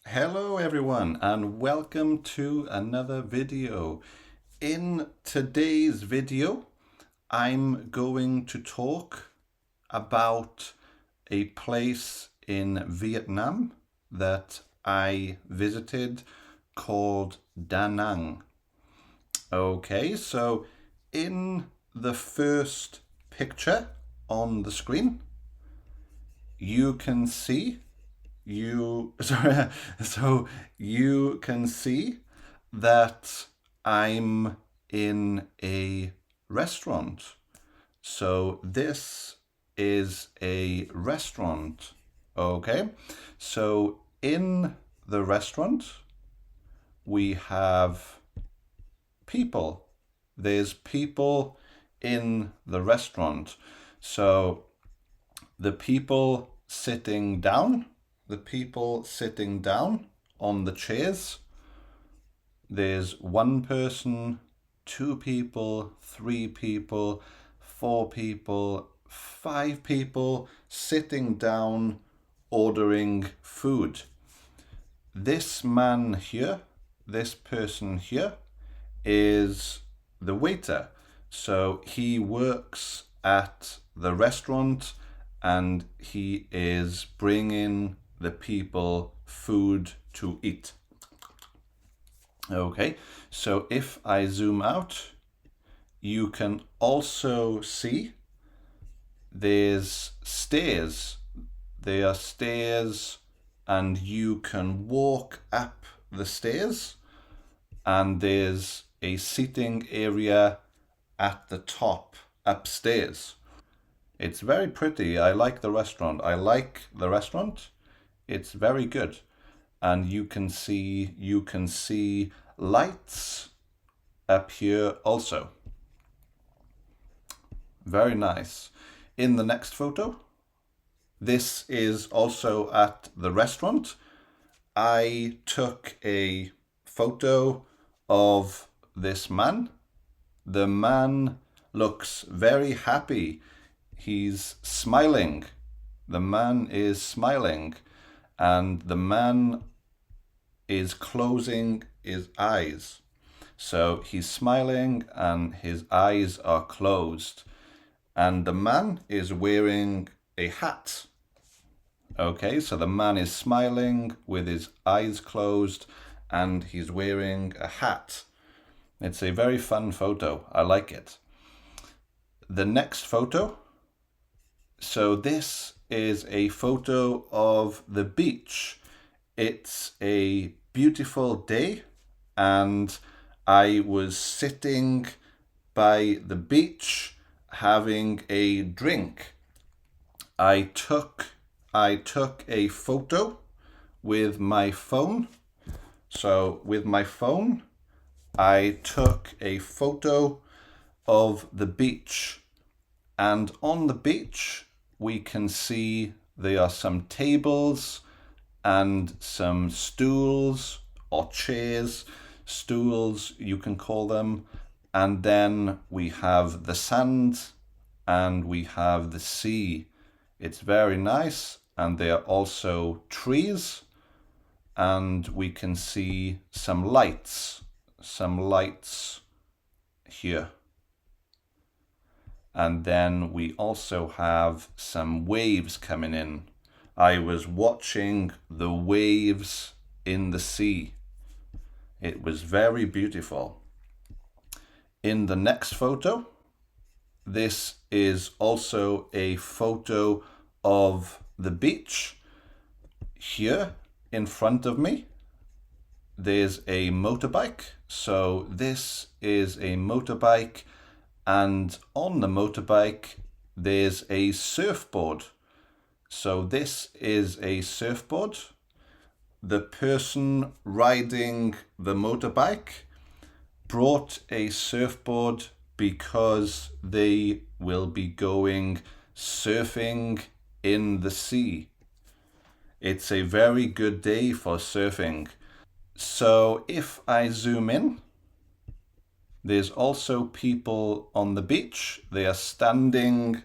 Hello everyone and welcome to another video. In today's video, I'm going to talk about a place in Vietnam that I visited called Da Nang. Okay, so in the first picture on the screen, you can see sorry, so you can see that I'm in a restaurant. So this is a restaurant. Okay, so in the restaurant we have people. There's people in the restaurant. So the people sitting down on the chairs. There's one person, two people, three people, four people, five people sitting down ordering food. This man here, this person here, is the waiter. So he works at the restaurant and he is bringing the people food to eat. Okay, so if I zoom out, you can also see there's stairs. There are stairs and you can walk up the stairs, and there's a seating area at the top upstairs. It's very pretty. I like the restaurant. It's very good. And you can see lights up here also. Very nice. In the next photo, this is also at the restaurant. I took a photo of this man. The man looks very happy. He's smiling. The man is smiling, and the man is closing his eyes. So he's smiling and his eyes are closed. And the man is wearing a hat. Okay, so the man is smiling with his eyes closed and he's wearing a hat. It's a very fun photo. I like it. The next photo. So this is a photo of the beach. It's a beautiful day and I was sitting by the beach having a drink. I took a photo with my phone. So with my phone, I took a photo of the beach. And on the beach, we can see there are some tables and some stools or chairs. Stools, you can call them. And then we have the sand and we have the sea. It's very nice. And there are also trees. And we can see some lights here. And then we also have some waves coming in. I was watching the waves in the sea. It was very beautiful. In the next photo, this is also a photo of the beach. Here in front of me, there's a motorbike. So this is a motorbike, and on the motorbike, there's a surfboard. So this is a surfboard. The person riding the motorbike brought a surfboard because they will be going surfing in the sea. It's a very good day for surfing. So if I zoom in, there's also people on the beach. They are standing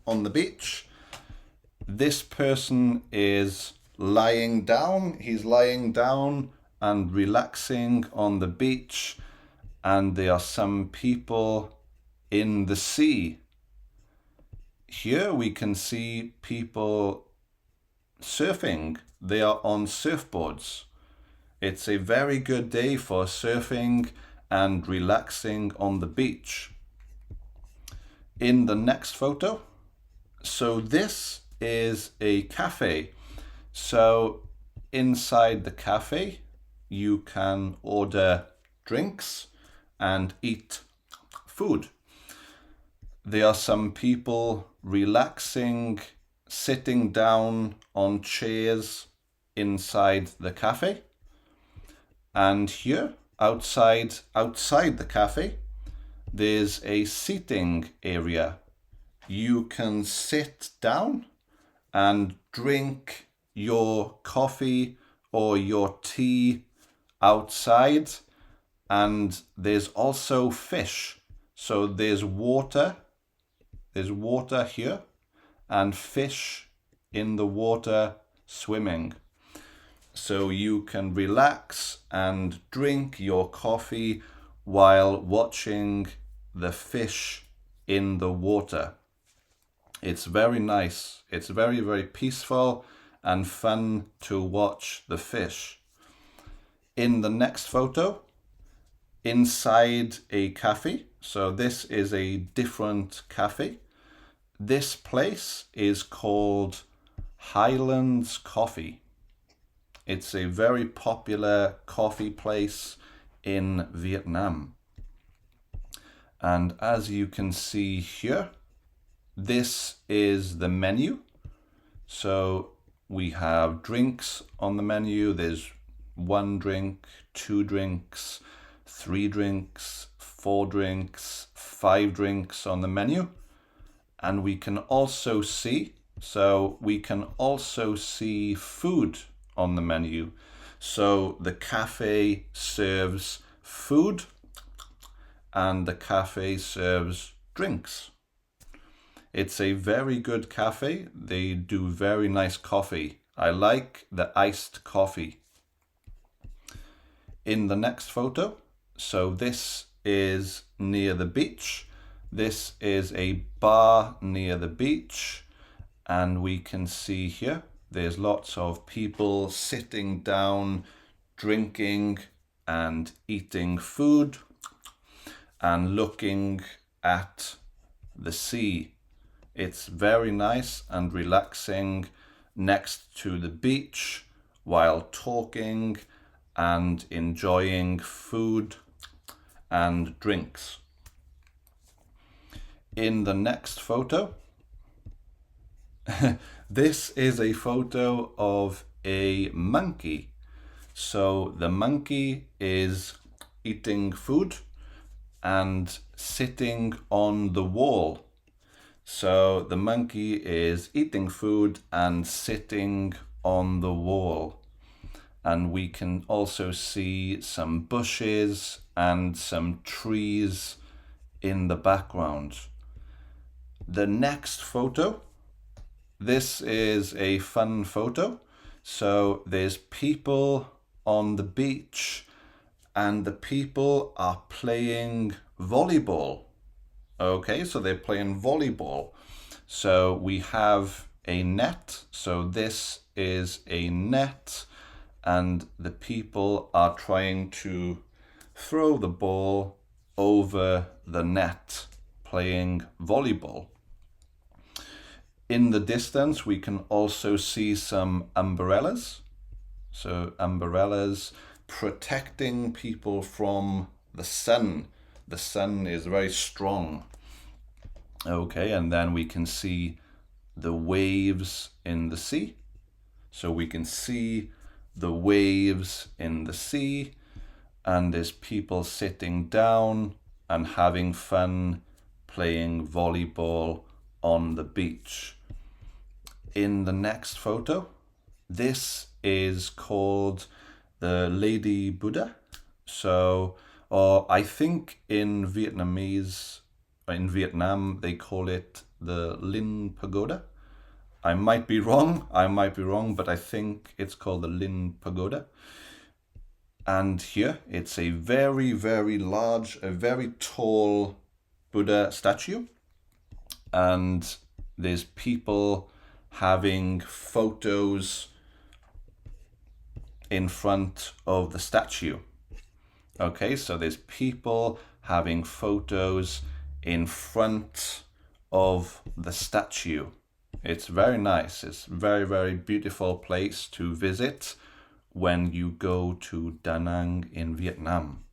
on the beach. This person is lying down. He's lying down and relaxing on the beach, and there are some people in the sea. Here we can see people surfing. They are on surfboards. It's a very good day for surfing and relaxing on the beach. In the next photo, so this is a cafe. So inside the cafe, you can order drinks and eat food. There are some people relaxing, sitting down on chairs inside the cafe. And here, outside the cafe, there's a seating area. You can sit down and drink your coffee or your tea outside. And there's also fish. So there's water here, and fish in the water swimming. So you can relax and drink your coffee while watching the fish in the water. It's very nice. It's very, very peaceful and fun to watch the fish. In the next photo, inside a cafe. So this is a different cafe. This place is called Highlands Coffee. It's a very popular coffee place in Vietnam. And as you can see here, this is the menu. So we have drinks on the menu. There's 1 drink, 2 drinks, 3 drinks, 4 drinks, 5 drinks on the menu. And we can also see food on the menu. So the cafe serves food and the cafe serves drinks. It's a very good cafe. They do very nice coffee. I like the iced coffee. In the next photo, so this is near the beach. This is a bar near the beach, and we can see here there's lots of people sitting down, drinking and eating food and looking at the sea. It's very nice and relaxing next to the beach while talking and enjoying food and drinks. In the next photo, this is a photo of a monkey. So the monkey is eating food and sitting on the wall. So the monkey is eating food and sitting on the wall. And we can also see some bushes and some trees in the background. The next photo, this is a fun photo. So there's people on the beach and the people are playing volleyball. Okay, so they're playing volleyball. So we have a net. So this is a net and the people are trying to throw the ball over the net, playing volleyball. In the distance, we can also see some umbrellas. So umbrellas protecting people from the sun. The sun is very strong. Okay, and then we can see the waves in the sea. So we can see the waves in the sea, and there's people sitting down and having fun playing volleyball on the beach. In the next photo, this is called the Lady Buddha. So, or I think in Vietnam, they call it the Lin Pagoda. I might be wrong, but I think it's called the Lin Pagoda. And here it's a very, very large, a very tall Buddha statue. And there's people having photos in front of the statue. Okay, so there's people having photos in front of the statue. It's very nice. It's a very, very beautiful place to visit when you go to Da Nang in Vietnam.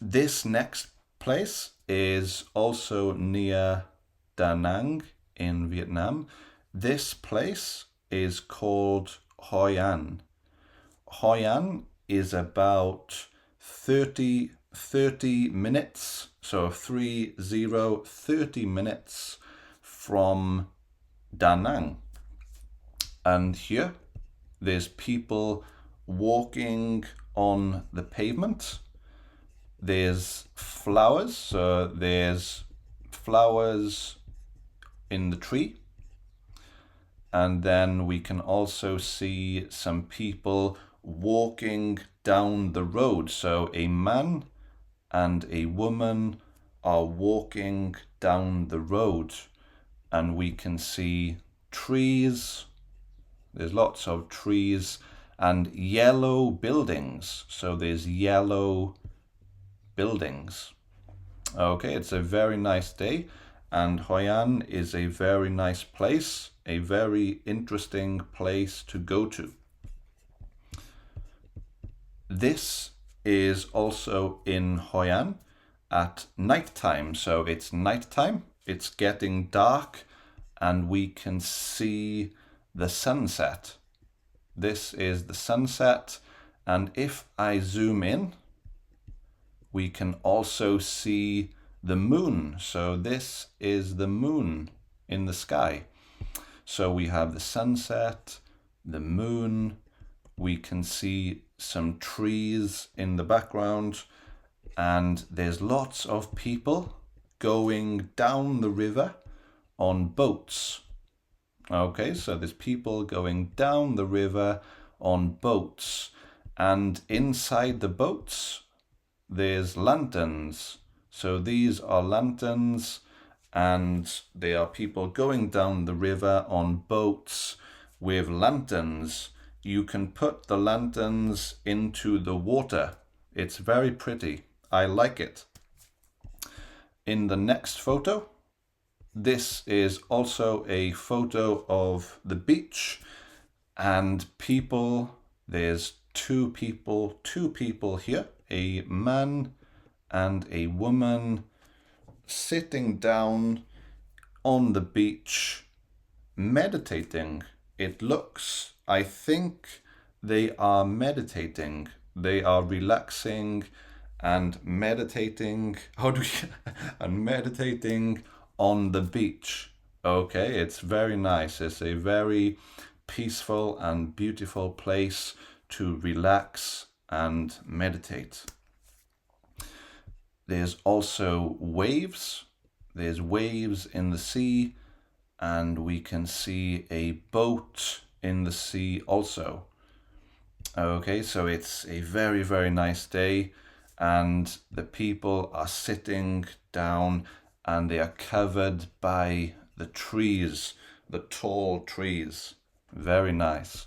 This next place is also near Da Nang in Vietnam. This place is called Hoi An. Hoi An is about 30 minutes, so 30 minutes from Da Nang. And here there's people walking on the pavement. There's flowers, so there's flowers in the tree. And then we can also see some people walking down the road. So a man and a woman are walking down the road, and we can see trees. There's lots of trees and yellow buildings. So there's yellow buildings. Okay, it's a very nice day, and Hoi An is a very nice place, a very interesting place to go to. This is also in Hoi An at nighttime. So it's nighttime, it's getting dark, and we can see the sunset. This is the sunset, and if I zoom in, we can also see the moon. So this is the moon in the sky. So we have the sunset, the moon, we can see some trees in the background, and there's lots of people going down the river on boats. Okay, so there's people going down the river on boats, and inside the boats there's lanterns. So these are lanterns, and they are people going down the river on boats with lanterns. You can put the lanterns into the water. It's very pretty. I like it. In the next photo, this is also a photo of the beach, and people, there's two people here, a man and a woman sitting down on the beach meditating. It looks, I think they are meditating. They are relaxing and meditating. And meditating on the beach. Okay, it's very nice. It's a very peaceful and beautiful place to relax and meditate. There's also waves. There's waves in the sea, and we can see a boat in the sea also. Okay, so it's a very, very nice day, and the people are sitting down and they are covered by the trees, the tall trees. Very nice.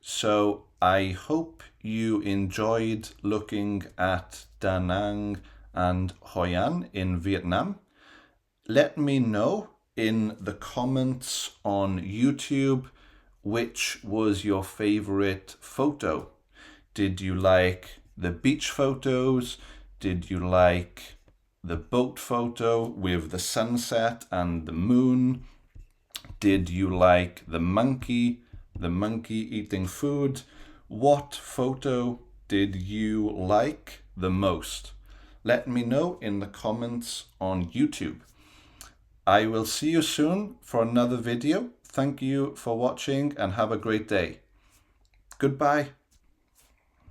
So I hope you enjoyed looking at Da Nang and Hoi An in Vietnam. Let me know in the comments on YouTube which was your favorite photo. Did you like the beach photos? Did you like the boat photo with the sunset and the moon? Did you like the monkey eating food? What photo did you like the most? Let me know in the comments on YouTube. I will see you soon for another video. Thank you for watching and have a great day. Goodbye.